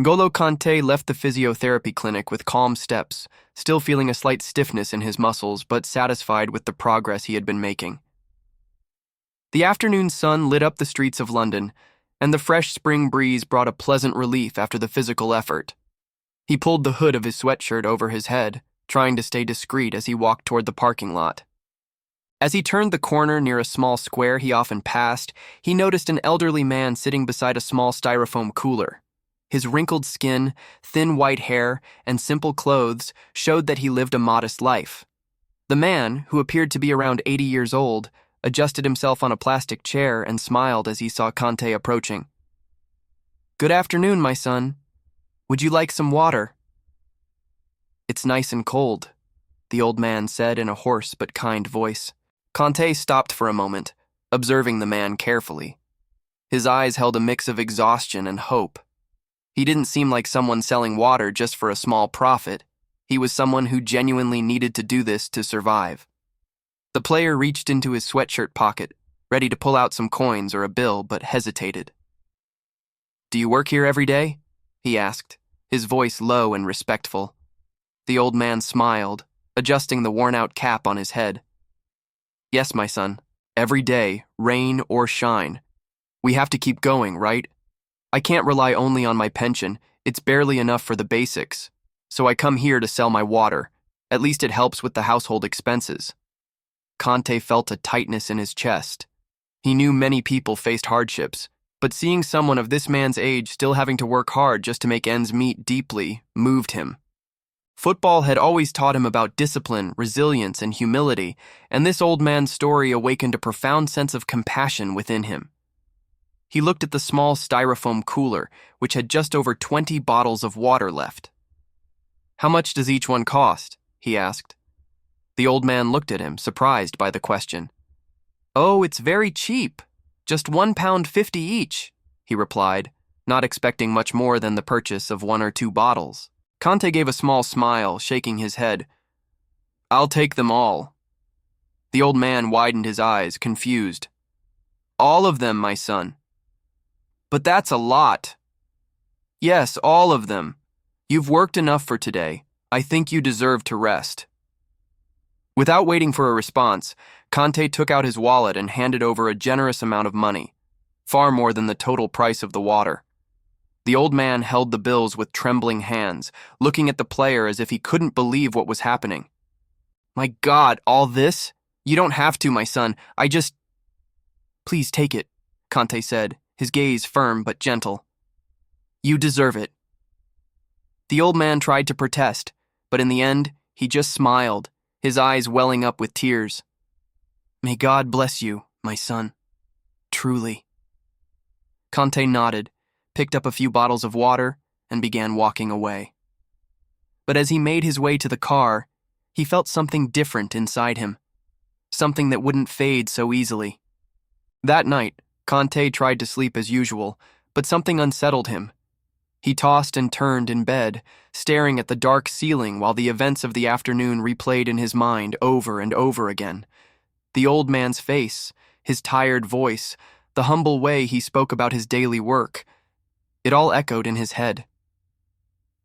N'Golo Kanté left the physiotherapy clinic with calm steps, still feeling a slight stiffness in his muscles but satisfied with the progress he had been making. The afternoon sun lit up the streets of London, and the fresh spring breeze brought a pleasant relief after the physical effort. He pulled the hood of his sweatshirt over his head, trying to stay discreet as he walked toward the parking lot. As he turned the corner near a small square he often passed, he noticed an elderly man sitting beside a small styrofoam cooler. His wrinkled skin, thin white hair, and simple clothes showed that he lived a modest life. The man, who appeared to be around 80 years old, adjusted himself on a plastic chair and smiled as he saw Kanté approaching. "Good afternoon, my son. Would you like some water?" "It's nice and cold," the old man said in a hoarse but kind voice. Kanté stopped for a moment, observing the man carefully. His eyes held a mix of exhaustion and hope. He didn't seem like someone selling water just for a small profit. He was someone who genuinely needed to do this to survive. The player reached into his sweatshirt pocket, ready to pull out some coins or a bill, but hesitated. "Do you work here every day?" he asked, his voice low and respectful. The old man smiled, adjusting the worn-out cap on his head. "Yes, my son. Every day, rain or shine. We have to keep going, right? I can't rely only on my pension. It's barely enough for the basics. So I come here to sell my water. At least it helps with the household expenses." Kanté felt a tightness in his chest. He knew many people faced hardships, but seeing someone of this man's age still having to work hard just to make ends meet deeply moved him. Football had always taught him about discipline, resilience, and humility, and this old man's story awakened a profound sense of compassion within him. He looked at the small styrofoam cooler, which had just over 20 bottles of water left. "How much does each one cost?" he asked. The old man looked at him, surprised by the question. "Oh, it's very cheap. Just £1.50 each," he replied, not expecting much more than the purchase of 1 or 2 bottles. Kanté gave a small smile, shaking his head. "I'll take them all." The old man widened his eyes, confused. "All of them, my son." "But that's a lot." "Yes, all of them. You've worked enough for today. I think you deserve to rest." Without waiting for a response, Kanté took out his wallet and handed over a generous amount of money, far more than the total price of the water. The old man held the bills with trembling hands, looking at the player as if he couldn't believe what was happening. "My God, all this? You don't have to, my son. I just—" "Please take it," Kanté said, his gaze firm but gentle. "You deserve it." The old man tried to protest, but in the end, he just smiled, his eyes welling up with tears. "May God bless you, my son. Truly." Kanté nodded, picked up a few bottles of water, and began walking away. But as he made his way to the car, he felt something different inside him, something that wouldn't fade so easily. That night, Kanté tried to sleep as usual, but something unsettled him. He tossed and turned in bed, staring at the dark ceiling while the events of the afternoon replayed in his mind over and over again. The old man's face, his tired voice, the humble way he spoke about his daily work, it all echoed in his head.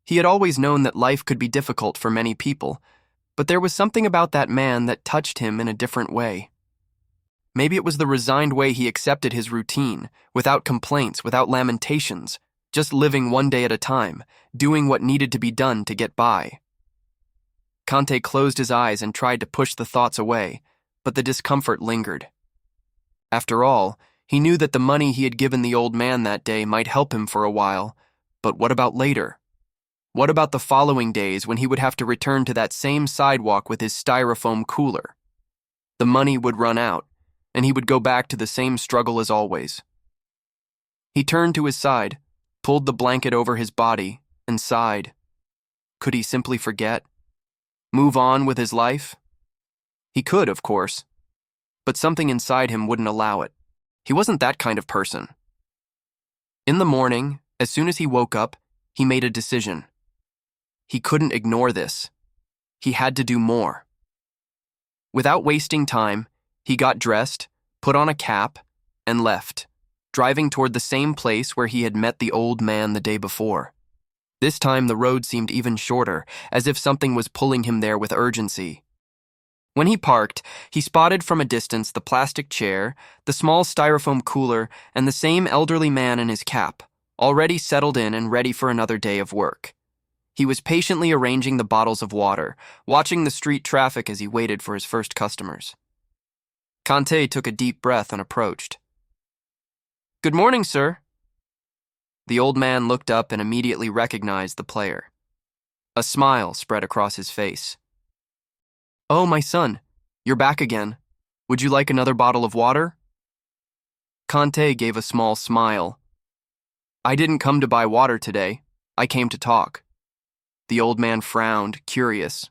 He had always known that life could be difficult for many people, but there was something about that man that touched him in a different way. Maybe it was the resigned way he accepted his routine, without complaints, without lamentations, just living one day at a time, doing what needed to be done to get by. Kanté closed his eyes and tried to push the thoughts away, but the discomfort lingered. After all, he knew that the money he had given the old man that day might help him for a while, but what about later? What about the following days when he would have to return to that same sidewalk with his styrofoam cooler? The money would run out, and he would go back to the same struggle as always. He turned to his side, pulled the blanket over his body, and sighed. Could he simply forget? Move on with his life? He could, of course, but something inside him wouldn't allow it. He wasn't that kind of person. In the morning, as soon as he woke up, he made a decision. He couldn't ignore this. He had to do more. Without wasting time, he got dressed, put on a cap, and left, driving toward the same place where he had met the old man the day before. This time the road seemed even shorter, as if something was pulling him there with urgency. When he parked, he spotted from a distance the plastic chair, the small styrofoam cooler, and the same elderly man in his cap, already settled in and ready for another day of work. He was patiently arranging the bottles of water, watching the street traffic as he waited for his first customers. Kanté took a deep breath and approached. "Good morning, sir." The old man looked up and immediately recognized the player. A smile spread across his face. "Oh, my son, you're back again. Would you like another bottle of water?" Kanté gave a small smile. "I didn't come to buy water today. I came to talk." The old man frowned, curious.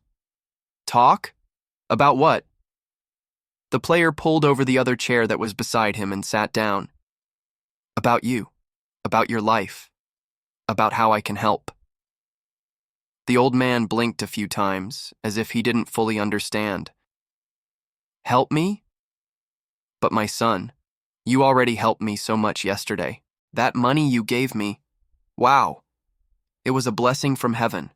"Talk? About what?" The player pulled over the other chair that was beside him and sat down. "About you. About your life. About how I can help." The old man blinked a few times, as if he didn't fully understand. "Help me? But my son, you already helped me so much yesterday. That money you gave me, wow, it was a blessing from heaven."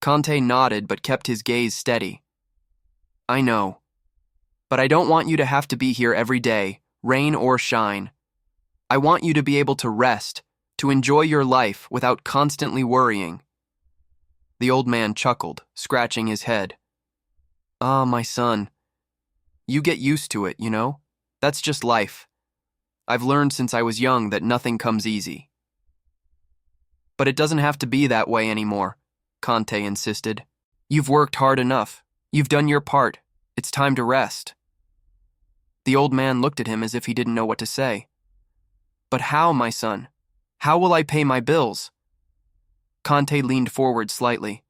Kanté nodded but kept his gaze steady. "I know, but I don't want you to have to be here every day, rain or shine. I want you to be able to rest, to enjoy your life without constantly worrying." The old man chuckled, scratching his head. "Ah, my son, you get used to it, you know? That's just life. I've learned since I was young that nothing comes easy." "But it doesn't have to be that way anymore," Kanté insisted. "You've worked hard enough. You've done your part. It's time to rest." The old man looked at him as if he didn't know what to say. "But how, my son? How will I pay my bills?" Kanté leaned forward slightly.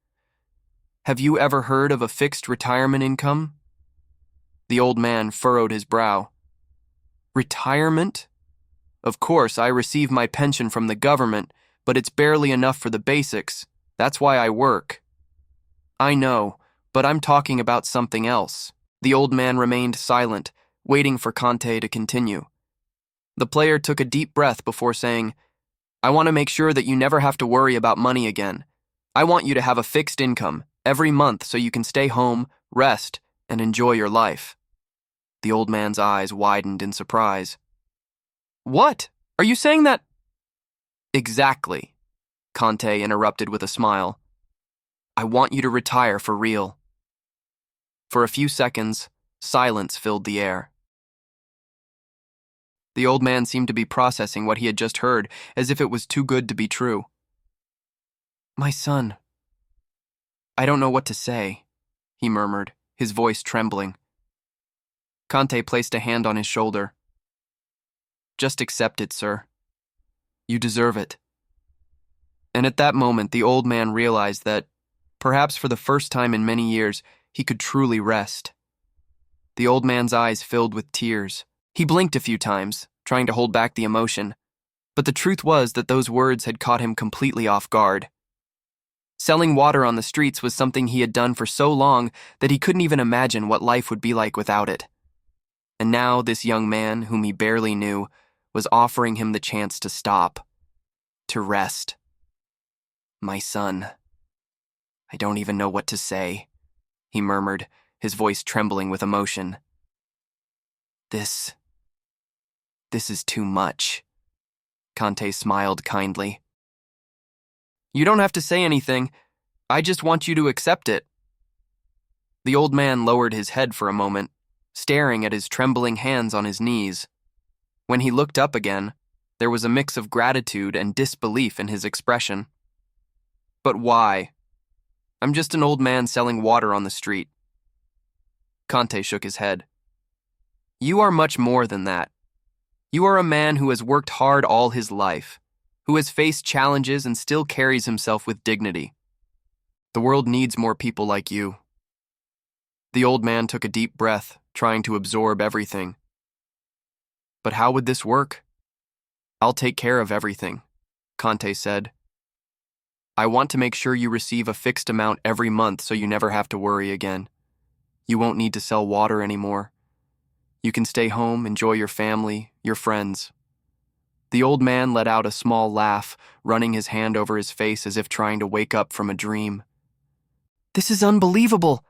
"Have you ever heard of a fixed retirement income?" The old man furrowed his brow. "Retirement? Of course, I receive my pension from the government, but it's barely enough for the basics. That's why I work." "I know, but I'm talking about something else." The old man remained silent, waiting for Kanté to continue. The player took a deep breath before saying, "I want to make sure that you never have to worry about money again. I want you to have a fixed income every month so you can stay home, rest, and enjoy your life." The old man's eyes widened in surprise. "What? Are you saying that?" "Exactly," Kanté interrupted with a smile. "I want you to retire for real." For a few seconds, silence filled the air. The old man seemed to be processing what he had just heard, as if it was too good to be true. "My son, I don't know what to say," he murmured, his voice trembling. Kanté placed a hand on his shoulder. "Just accept it, sir. You deserve it." And at that moment, the old man realized that, perhaps for the first time in many years, he could truly rest. The old man's eyes filled with tears. He blinked a few times, trying to hold back the emotion, but the truth was that those words had caught him completely off guard. Selling water on the streets was something he had done for so long that he couldn't even imagine what life would be like without it. And now this young man, whom he barely knew, was offering him the chance to stop, to rest. "My son, I don't even know what to say," he murmured, his voice trembling with emotion. This is too much." Kanté smiled kindly. "You don't have to say anything. I just want you to accept it." The old man lowered his head for a moment, staring at his trembling hands on his knees. When he looked up again, there was a mix of gratitude and disbelief in his expression. "But why? I'm just an old man selling water on the street." Kanté shook his head. "You are much more than that. You are a man who has worked hard all his life, who has faced challenges and still carries himself with dignity. The world needs more people like you." The old man took a deep breath, trying to absorb everything. "But how would this work?" "I'll take care of everything," Kanté said. "I want to make sure you receive a fixed amount every month so you never have to worry again. You won't need to sell water anymore. You can stay home, enjoy your family, your friends. The old man let out a small laugh, running his hand over his face as if trying to wake up from a dream. This is unbelievable.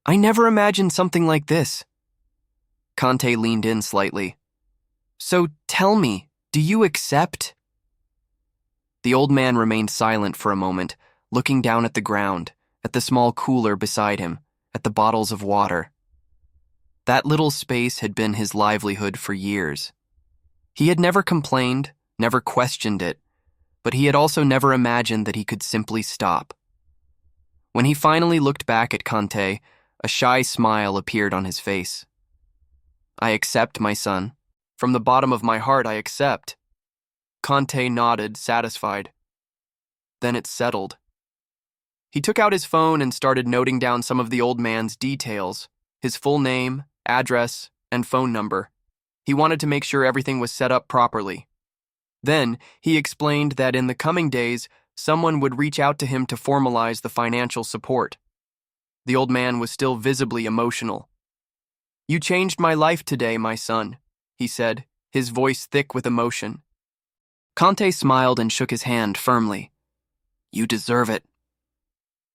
I never imagined something like this. Kanté leaned in slightly. So tell me, do you accept? The old man remained silent for a moment, looking down at the ground, at the small cooler beside him, at the bottles of water. That little space had been his livelihood for years. He had never complained, never questioned it, but he had also never imagined that he could simply stop. When he finally looked back at Kanté, a shy smile appeared on his face. I accept, my son. From the bottom of my heart, I accept. Kanté nodded, satisfied. Then it settled. He took out his phone and started noting down some of the old man's details, his full name, address, and phone number. He wanted to make sure everything was set up properly. Then, he explained that in the coming days, someone would reach out to him to formalize the financial support. The old man was still visibly emotional. You changed my life today, my son, he said, his voice thick with emotion. Kanté smiled and shook his hand firmly. You deserve it.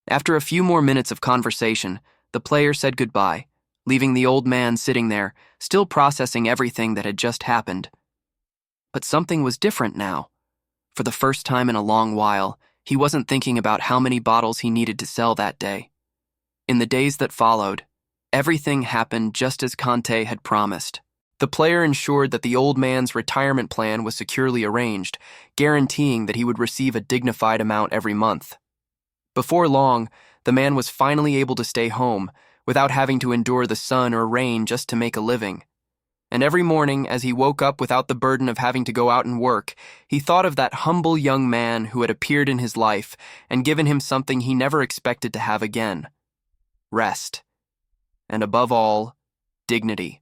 After a few more minutes of conversation, the player said goodbye, leaving the old man sitting there, still processing everything that had just happened. But something was different now. For the first time in a long while, he wasn't thinking about how many bottles he needed to sell that day. In the days that followed, everything happened just as Kanté had promised. The player ensured that the old man's retirement plan was securely arranged, guaranteeing that he would receive a dignified amount every month. Before long, the man was finally able to stay home, without having to endure the sun or rain just to make a living. And every morning, as he woke up without the burden of having to go out and work, he thought of that humble young man who had appeared in his life and given him something he never expected to have again: rest. And above all, dignity.